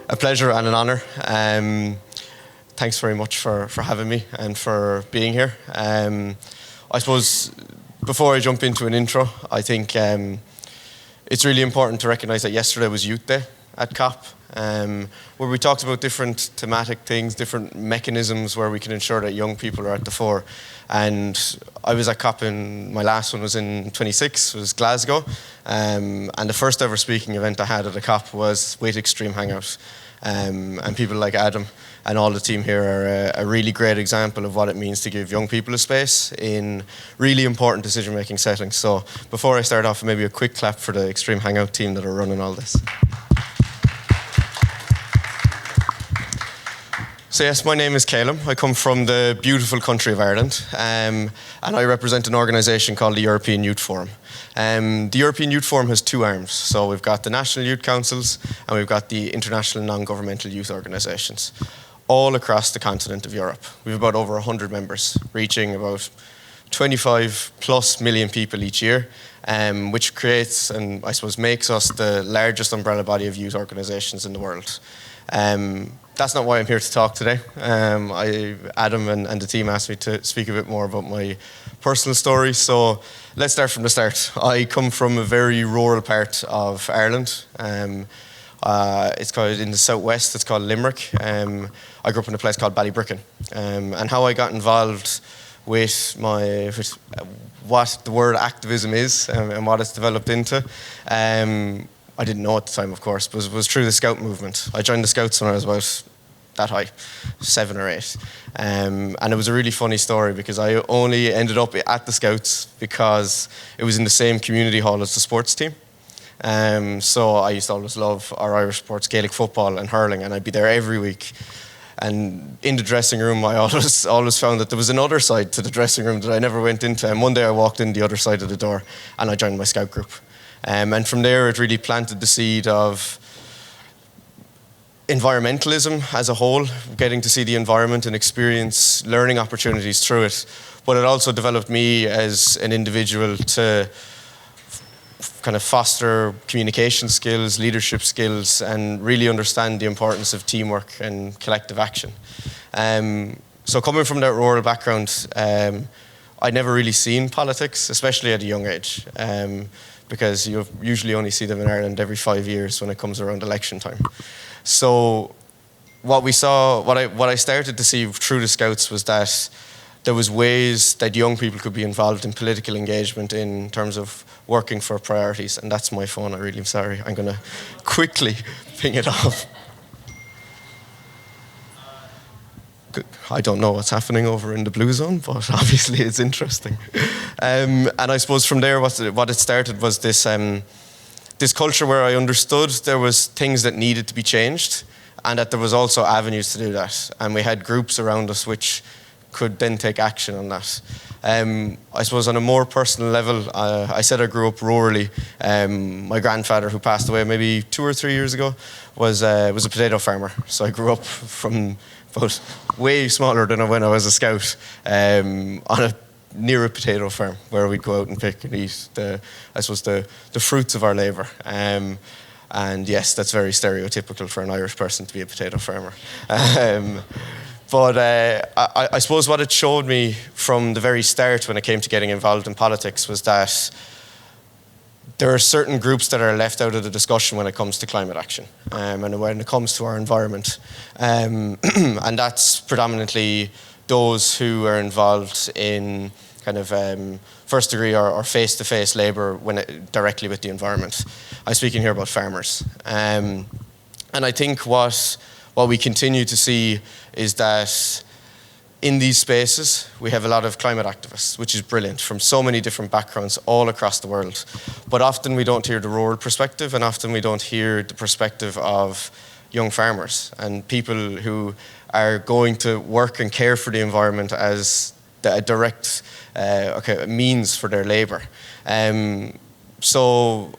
A pleasure and an honour. Thanks very much for having me and for being here. I suppose before I jump into an intro, I think it's really important to recognise that yesterday was Youth Day at COP, where we talked about different thematic things, different mechanisms where we can ensure that young people are at the fore. And I was at COP, and my last one was in 26, was Glasgow. And the first ever speaking event I had at a COP was with Extreme Hangout. And people like Adam and all the team here are a really great example of what it means to give young people a space in really important decision-making settings. So before I start off, maybe a quick clap for the Extreme Hangout team that are running all this. So yes, my name is Caillum. I come from the beautiful country of Ireland, and I represent an organisation called the European Youth Forum. The European Youth Forum has two arms. So we've got the National Youth Councils and we've got the International Non-Governmental Youth Organisations, all across the continent of Europe. We've about over 100 members, reaching about 25 plus million people each year, which creates and I suppose makes us the largest umbrella body of youth organisations in the world. That's not why I'm here to talk today. Adam and the team asked me to speak a bit more about my personal story. So let's start from the start. I come from a very rural part of Ireland. It's called in the southwest. It's called Limerick. I grew up in a place called Ballybricken. And how I got involved with what the word activism is and what it's developed into. I didn't know at the time, of course, but it was through the Scout movement. I joined the Scouts when I was about that high, 7 or 8. And it was a really funny story because I only ended up at the Scouts because it was in the same community hall as the sports team. So I used to always love our Irish sports, Gaelic football and hurling, and I'd be there every week. And in the dressing room, I always found that there was another side to the dressing room that I never went into. And one day I walked in the other side of the door and I joined my Scout group. And from there, it really planted the seed of environmentalism as a whole, getting to see the environment and experience learning opportunities through it. But it also developed me as an individual to kind of foster communication skills, leadership skills, and really understand the importance of teamwork and collective action. So coming from that rural background, I'd never really seen politics, especially at a young age. Because you usually only see them in Ireland every 5 years when it comes around election time. So what I started to see through the Scouts was that there was ways that young people could be involved in political engagement in terms of working for priorities. And that's my phone, I really am sorry. I'm going to quickly ping it off. I don't know what's happening over in the blue zone, but obviously it's interesting. And I suppose from there, what it started was this culture where I understood there was things that needed to be changed, and that there was also avenues to do that. And we had groups around us which could then take action on that. I suppose on a more personal level, I said I grew up rurally. My grandfather, who passed away maybe 2 or 3 years ago, was a potato farmer. So I grew up from about way smaller than when I was a Scout, near a potato farm where we'd go out and pick and eat the fruits of our labour. And yes, that's very stereotypical for an Irish person to be a potato farmer. But I suppose what it showed me from the very start when it came to getting involved in politics was that there are certain groups that are left out of the discussion when it comes to climate action and when it comes to our environment. And that's predominantly those who are involved in kind of first degree or face-to-face labour directly with the environment. I'm speaking here about farmers. And I think what we continue to see is that in these spaces, we have a lot of climate activists, which is brilliant, from so many different backgrounds all across the world. But often we don't hear the rural perspective, and often we don't hear the perspective of young farmers and people who are going to work and care for the environment as a direct means for their labour. So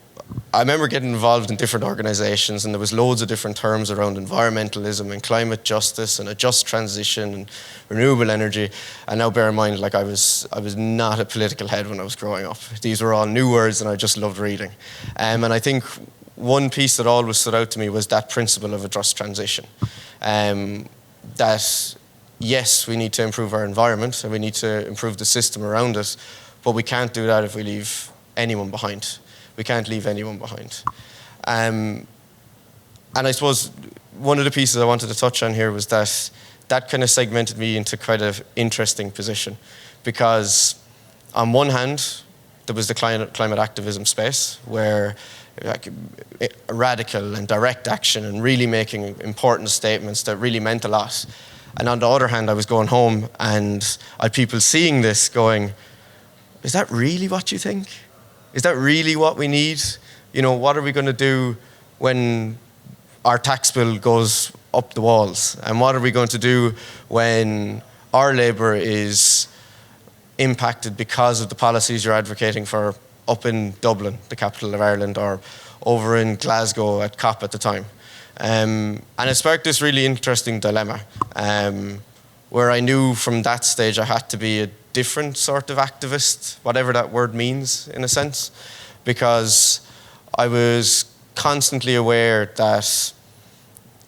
I remember getting involved in different organisations, and there was loads of different terms around environmentalism and climate justice and a just transition and renewable energy. And now bear in mind, like I was not a political head when I was growing up. These were all new words, and I just loved reading. And I think one piece that always stood out to me was that principle of a just transition. That, yes, we need to improve our environment and we need to improve the system around it, but we can't do that if we leave anyone behind. We can't leave anyone behind. And I suppose one of the pieces I wanted to touch on here was that kind of segmented me into quite an interesting position, because on one hand, there was the climate activism space where like, radical and direct action and really making important statements that really meant a lot. And on the other hand, I was going home and I had people seeing this going, is that really what you think? Is that really what we need? You know, what are we going to do when our tax bill goes up the walls? And what are we going to do when our labour is impacted because of the policies you're advocating for up in Dublin, the capital of Ireland, or over in Glasgow at COP at the time? And it sparked this really interesting dilemma, where I knew from that stage I had to be a different sort of activist, whatever that word means in a sense, because I was constantly aware that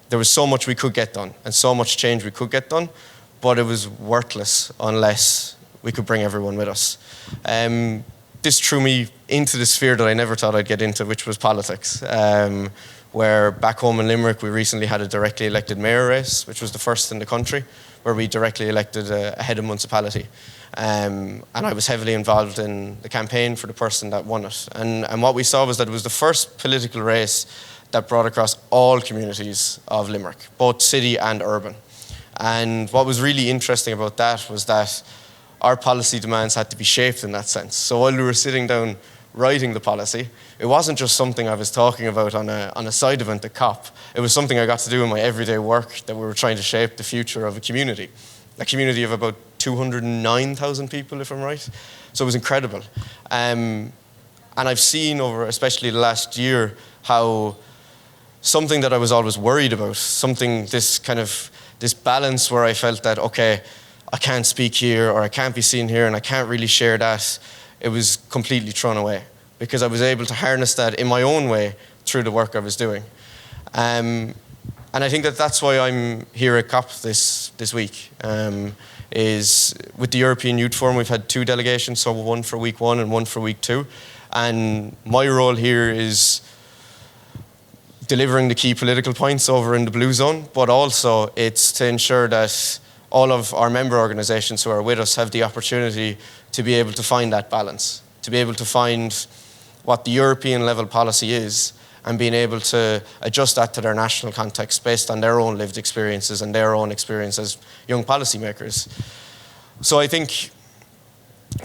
there was so much we could get done and so much change we could get done, but it was worthless unless we could bring everyone with us. This threw me into the sphere that I never thought I'd get into, which was politics. Where back home in Limerick, we recently had a directly elected mayor race, which was the first in the country, where we directly elected a head of municipality. And I was heavily involved in the campaign for the person that won it. And what we saw was that it was the first political race that brought across all communities of Limerick, both city and urban. And what was really interesting about that was that our policy demands had to be shaped in that sense. So while we were sitting down writing the policy, it wasn't just something I was talking about on a side event at COP. It was something I got to do in my everyday work, that we were trying to shape the future of a community of about 209,000 people, if I'm right. So it was incredible. And I've seen over, especially the last year, how something that I was always worried about, this balance where I felt that, okay, I can't speak here, or I can't be seen here, and I can't really share that, it was completely thrown away, because I was able to harness that in my own way through the work I was doing. And I think that that's why I'm here at COP this week, is with the European Youth Forum. We've had 2 delegations, so one for week 1 and one for week 2. And my role here is delivering the key political points over in the blue zone, but also it's to ensure that all of our member organisations who are with us have the opportunity to be able to find that balance, to be able to find what the European level policy is and being able to adjust that to their national context based on their own lived experiences and their own experience as young policymakers. So I think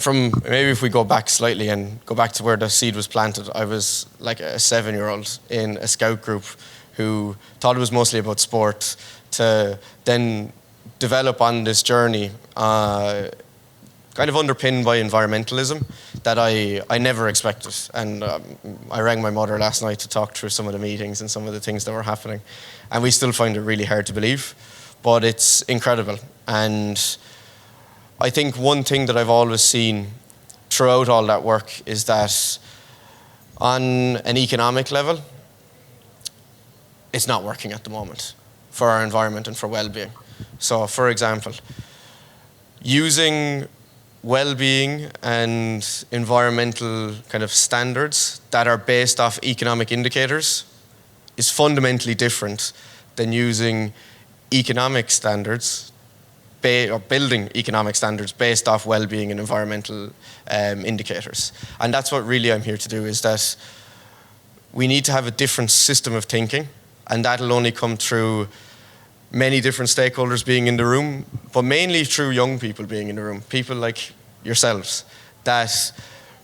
maybe if we go back slightly and go back to where the seed was planted, I was like a 7-year-old in a scout group who thought it was mostly about sport, to then develop on this journey kind of underpinned by environmentalism that I never expected. And I rang my mother last night to talk through some of the meetings and some of the things that were happening. And we still find it really hard to believe, but it's incredible. And I think one thing that I've always seen throughout all that work is that on an economic level, it's not working at the moment for our environment and for well-being. So, for example, using well-being and environmental kind of standards that are based off economic indicators is fundamentally different than using economic standards or building economic standards based off well-being and environmental indicators. And that's what really I'm here to do, is that we need to have a different system of thinking, and that'll only come through many different stakeholders being in the room, but mainly through young people being in the room, people like yourselves that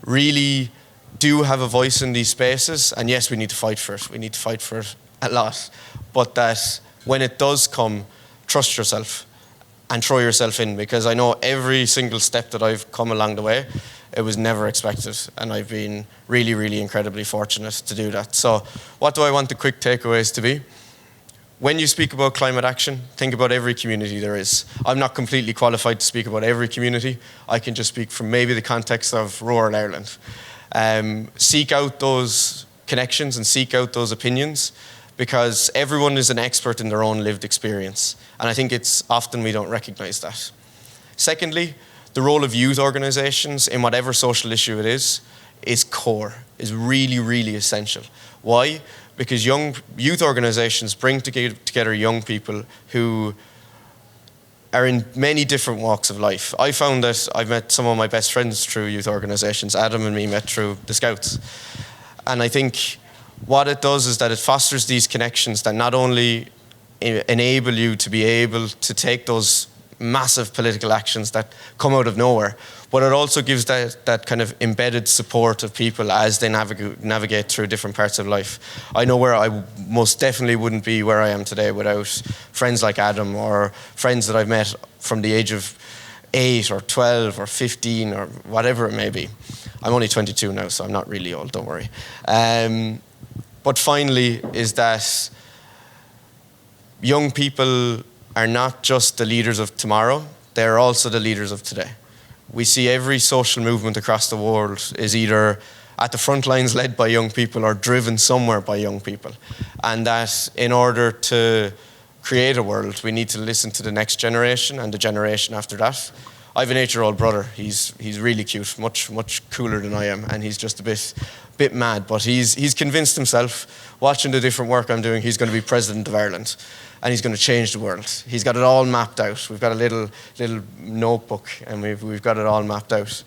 really do have a voice in these spaces. And yes, we need to fight for it. We need to fight for it a lot. But that when it does come, trust yourself and throw yourself in, because I know every single step that I've come along the way, it was never expected. And I've been really, really incredibly fortunate to do that. So what do I want the quick takeaways to be? When you speak about climate action, think about every community there is. I'm not completely qualified to speak about every community. I can just speak from maybe the context of rural Ireland. Seek out those connections and seek out those opinions, because everyone is an expert in their own lived experience. And I think it's often we don't recognize that. Secondly, the role of youth organizations in whatever social issue it is core, is really, really essential. Why? Because youth organizations bring together young people who are in many different walks of life. I found that I've met some of my best friends through youth organizations. Adam and me met through the Scouts. And I think what it does is that it fosters these connections that not only enable you to be able to take those massive political actions that come out of nowhere, but it also gives that kind of embedded support of people as they navigate through different parts of life. I know where I most definitely wouldn't be where I am today without friends like Adam, or friends that I've met from the age of 8 or 12 or 15 or whatever it may be. I'm only 22 now, so I'm not really old, don't worry. But finally is that young people are not just the leaders of tomorrow, they're also the leaders of today. We see every social movement across the world is either at the front lines led by young people or driven somewhere by young people. And that in order to create a world, we need to listen to the next generation and the generation after that. I have an 8-year-old brother. He's really cute, much cooler than I am, and he's just a bit mad. But he's convinced himself, watching the different work I'm doing, he's going to be president of Ireland, and he's going to change the world. He's got it all mapped out. We've got a little notebook, and we've got it all mapped out.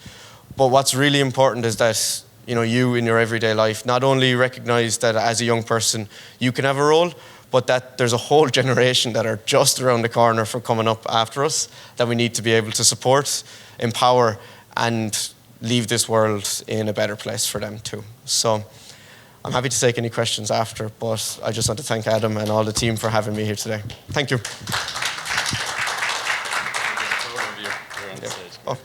But what's really important is that you in your everyday life not only recognize that as a young person you can have a role, but that there's a whole generation that are just around the corner for coming up after us that we need to be able to support, empower, and leave this world in a better place for them too. So I'm happy to take any questions after, but I just want to thank Adam and all the team for having me here today. Thank you. You're on stage. Oh.